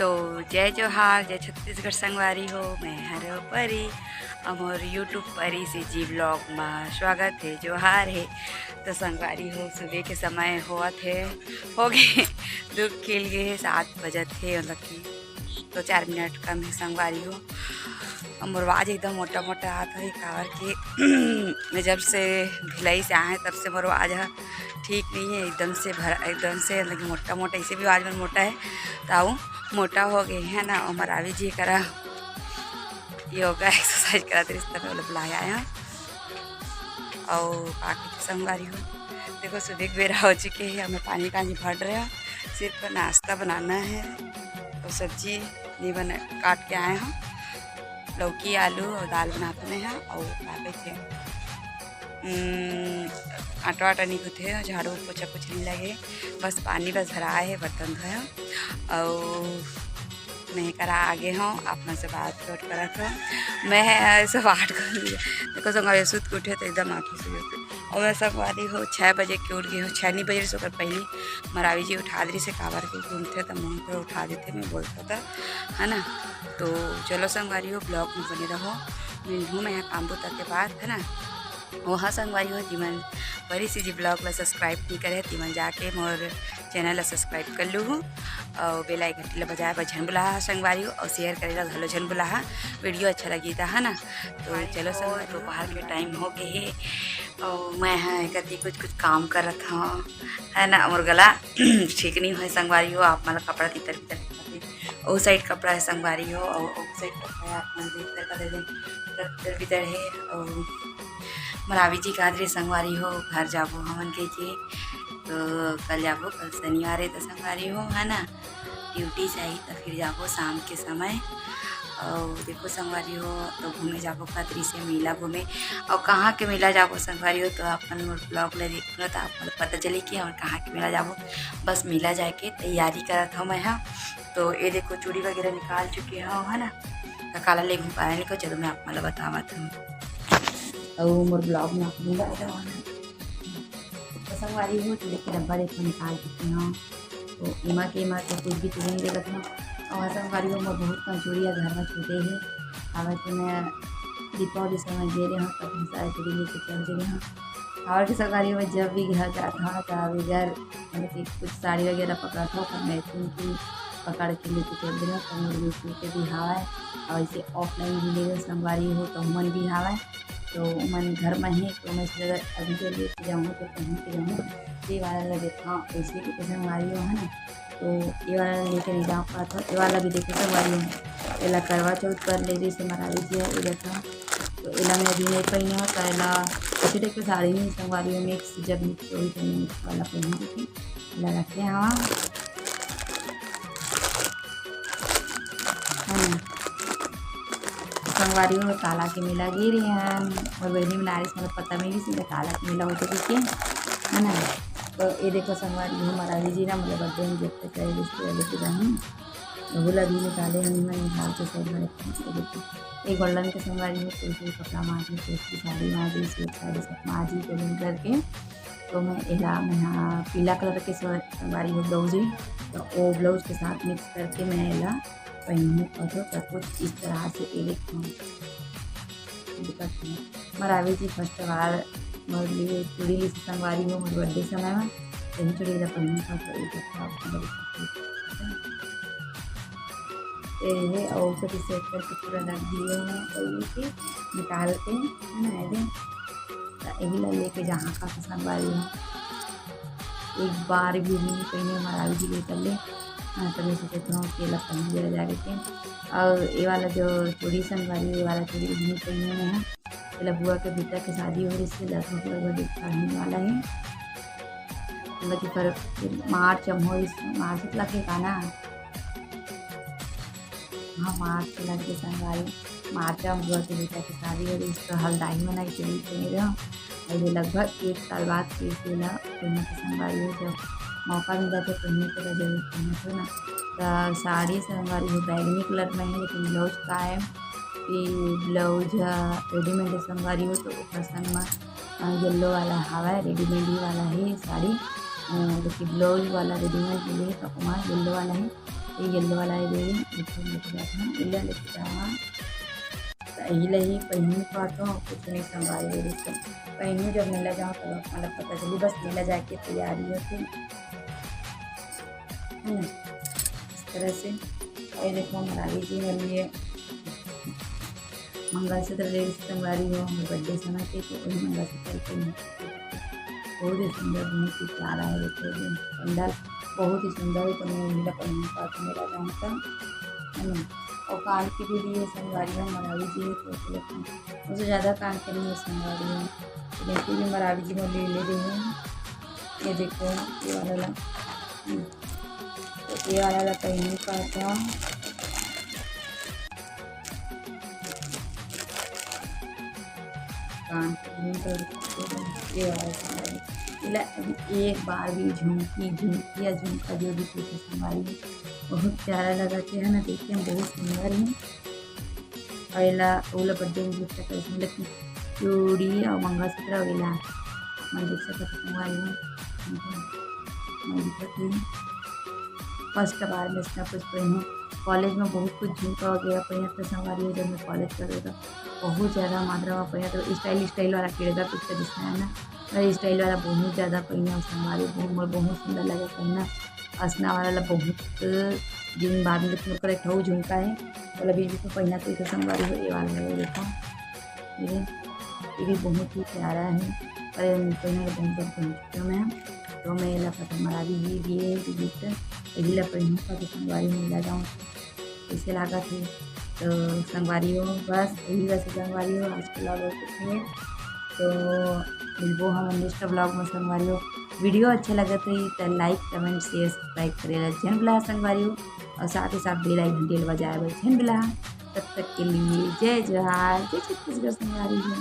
तो जय जोहार, जय छत्तीसगढ़ संगवारी हो। मैं हरो परी और यूट्यूब परी से जी ब्लॉग में स्वागत है, जोहार है। तो संगवारी हो सुबह के समय हुआ थे हो गए धूप खिल गए 7 बजे थे, मतलब कि 2-4 मिनट कम है संगवारी हो। और आवाज़ एकदम मोटा मोटा आता है कावर के मैं जब से भिलाई से आए तब से मोर आवाज़ ठीक नहीं है, एकदम से मतलब मोटा मोटा, इसे भी आवाज़ में मोटा है ताऊ मोटा हो गए है ना। और मरावी जी करा योगा एक्सरसाइज करा तो इस तरह बुलाया है। और बाकी तो संगवारी हो देखो सुबह बेरा हो चुके हैं, हमें पानी कानी भर रहे हैं, सिर्फ नाश्ता बनाना है। और सब्जी नहीं बना काट के आए हैं, लौकी आलू और दाल बनाते हैं। और क्या कहते हैं आटा वाटा नहीं होते, झाड़ू पोछा कुछ नहीं लगे, बस पानी बस भरा है, बर्तन धोया और मैं करा आगे हूँ अपना से बात करा था। मैं सब 8 कर देखो संगवारी सूत के उठे तो एकदम आँखी से और मैं संगवारी हो 6 बजे के उठ गई हूँ। 6 नहीं बजे सोकर पहले मरावी जी उठा दी से काबर के घूमते तो मुँह पर उठा देते, मैं बोलता था है ना। तो चलो संगवारी हो ब्लॉग में बने रहो, मिलूँ मैं यहाँ काम बुता के बाद है ना। वहाँ संगवारी हो तिमन परी से जी ब्लॉग ला सब्सक्राइब नहीं करे तिमन जाके मोर चैनल ला सब्सक्राइब कर लूँ और बेल आइकन ला बजाए बजन बुला संगवारी हो और शेयर करेला घलो झन बुला वीडियो अच्छा लगी था है ना। तो चलो संगवारी दोपहर के टाइम हो गए है और मैं कति कुछ काम कर रहा था है ना। मोर गला ठीक नहीं है संगवारी हो, आप मतलब कपड़ा तीतर वो साइड कपड़ा है संगवारी हो और उस साइड कपड़ा है आप भीतर का दे भीतर है। और मरावी जी का दे संगवारी हो घर जाबो हमन के तो कल जाबो, कल शनिवार है तो संगवारी हो है ना, ड्यूटी चाहिए तो फिर जाबो शाम के समय। और देखो संगवारी हो तो घूमे जाबो कतरी से मेला घूमे और कहाँ के मेला जाबो संगवारी हो तो अपन ब्लॉग ले देखो तो आपको पता चले कि और कहाँ के मेला जाबो। बस मेला जाके तैयारी करत हूँ मैं यहाँ। तो ये देखो चूड़ी वगैरह निकाल चुके हो है ना, तो काला ले घूम पाए लिखो। चलो मैं आप मतलब बतावत हूँ और मोर ब्लॉग में अपनी तो संगवारी हो चूड़ी के डब्बा देखो निकाल चुकी हूँ। तो इमा तो कुछ भी चूड़ी नहीं देखत हूँ। और संगवारी हो मैं बहुत कम चूड़िया घर में छूटे है, अब तो मैं दीपावली समय दे रहे हूँ तब सारे चूड़ी लेके चल दे रहे हूँ। और भी संगवारी में जब भी घर जाता हूँ तो घर मतलब कि कुछ साड़ी वगैरह पकड़ा था तो मैचिंग की पकड़ के लेके चल रहे हो। तो मेरे के भी हवा है और ऐसे ऑफलाइन भी ले संगवारी हो तो मन भी हवा है। तो मन घर में है तो मैं अगर अभी जो लेके जाऊँ तो पहन के जाऊँ ये वाला देखा हूँ ऐसे की तो संगवारी हो है ना। तो ये वाला लेके नहीं जा पाता था, ये वाला भी देखो संगवारी हो एला करवा चौथ कर ले जैसे मरावी जी है ये देखा। तो एला मैं अभी नहीं पहनी हो तो एला अच्छी टाइप की साड़ी नहीं संगवारी में मिक्स जब मिक्स वही तो मिक्स वाला पहनी थी एला रखे हाँ है ना। संगवारी में काला के मेला गे रहे हैं और बहनी में नारिश मतलब पता मेरी सीधा काला के मेला होते कुछ है ना। तो ये देखो संगवारी हो मरावी जी ना मतलब बर्थडे में गिफ्ट करे जिसके लेके जाऊँ बोला भी निकाले हम निकाल के साइड में देखो एक गोल्डन के संगवारी हो कोई कपड़ा माजी कोई साड़ी माजी सूट साड़ी सब माजी पेमेंट करके। तो मैं एला मैं यहाँ पीला कलर के संगवारी हो ब्लाउज हुई तो वो ब्लाउज के साथ मिक्स करके मैं एला पहनूँ और तो सब कुछ इस तरह से एक मरावी जी फर्स्ट बार मोर लिए चूड़ी ली संगवारी हो मोर बर्थडे समय में यही चूड़ी ला पहनूँ था तो और सब सेट करके पूरा रख दिए हैं पहले से निकाल के है ना। यही ला लेके जहाँ का संगवारी हो एक बार भी नहीं पहने मरावी जी ले कर ले तो मैं सोचता हूँ केला पहन जरा जाके के। और ये वाला जो चूड़ी संगवारी ये वाला चूड़ी नहीं पहने में है पहले बुआ के बेटा की शादी हो रही इससे लगभग पहनने वाला है मतलब कि पर मार्च हो इस मार्च लगे का ना हाँ मार्च लगे संगवारी मार्च में बुआ के बेटा की शादी हो रही इसका हल्दाई में नहीं चूड़ी पहने रहा ये लगभग 1 साल बाद पहना के संगवारी हो जब मौका मिला तो पहनने के लिए जरूर पहने थे ना। तो साड़ी संगवारी हो बैगनी कलर में है लेकिन ब्लाउज का है कि ब्लाउज रेडीमेड संगवारी हो तो संग में येलो वाला हवा है रेडीमेड ही वाला है साड़ी, लेकिन ब्लाउज वाला रेडीमेड मिले तो वहाँ येलो वाला है ये येलो वाला है दे देखो लेके जाता हूँ इला लेके जा इला ही पहनू पाता हूँ कुछ नहीं संभाल ले रही पहनू जब मेला जाऊँ तब मतलब पता चली बस मेला जाके तैयारी होती है ना इस तरह से। और देखो हमारी जी मेरे लिए मंगलसूत्र ले संगवारी हो हमारे बर्थडे समय के तो वही मंगलसूत्र पहन बहुत ही सुंदर बहुत ही प्यारा है देखो पंडाल बहुत ही सुंदर है तो मैं मेरा पहनने का तो मेरा जानता है ना। और कान की भी लिए संगवारी हम मरावी जी है तो उससे ज़्यादा कान के लिए संगवारी है तो देखिए भी मरावी जी में ले रही हूँ। ये देखो ये वाला तो ये वाला पहनने का था कान के ये वाला अभी एक बार भी झुमकी या झुमका जो भी कुछ हमारी बहुत प्यारा लगा के है ना देखिए हम बहुत सुंदर है। और इला ओला बर्थडे में गिफ्ट कर मतलब कि चूड़ी और मंगलसूत्र वगैरह मैं देख सकते हूँ फर्स्ट बार में इसका कुछ पहनूँ कॉलेज में बहुत कुछ झुमका वगैरह पहना तो संवारी हो जब मैं कॉलेज कर था बहुत ज़्यादा मात्रा में पहना तो स्टाइल वाला किरदा पिक्चर जिसमें है ना मैं स्टाइल वाला बहुत ज़्यादा पहना और संवारी बहुत सुंदर लगा पहना। असना वाला बहुत दिन बाद में तो एक झुमका है मतलब बीच में पहना तो इसे संवारी हो ये वाला है देखो ये भी बहुत ही प्यारा है और पहना के बहुत पहन चुकी हूँ मैं तो मैं ला पता मरा भी ये दिए गिफ्ट अगला पहनूँ का तो संगवारी में मिला जाऊँ इसे लगा थे तो संगवारी हो बस यही वैसे संगवारी हो आज के ब्लॉग कुछ है तो मिलबो हम नेक्स्ट ब्लॉग में संगवारी हो वीडियो अच्छा लगे तो लाइक कमेंट शेयर सब्सक्राइब करेगा जन बिला संगवारी हो और साथ ही साथ बेल आइकन घंटी बजाए जन बिला तब तक के लिए जय जोहार जय छत्तीसगढ़ संगवारी हो।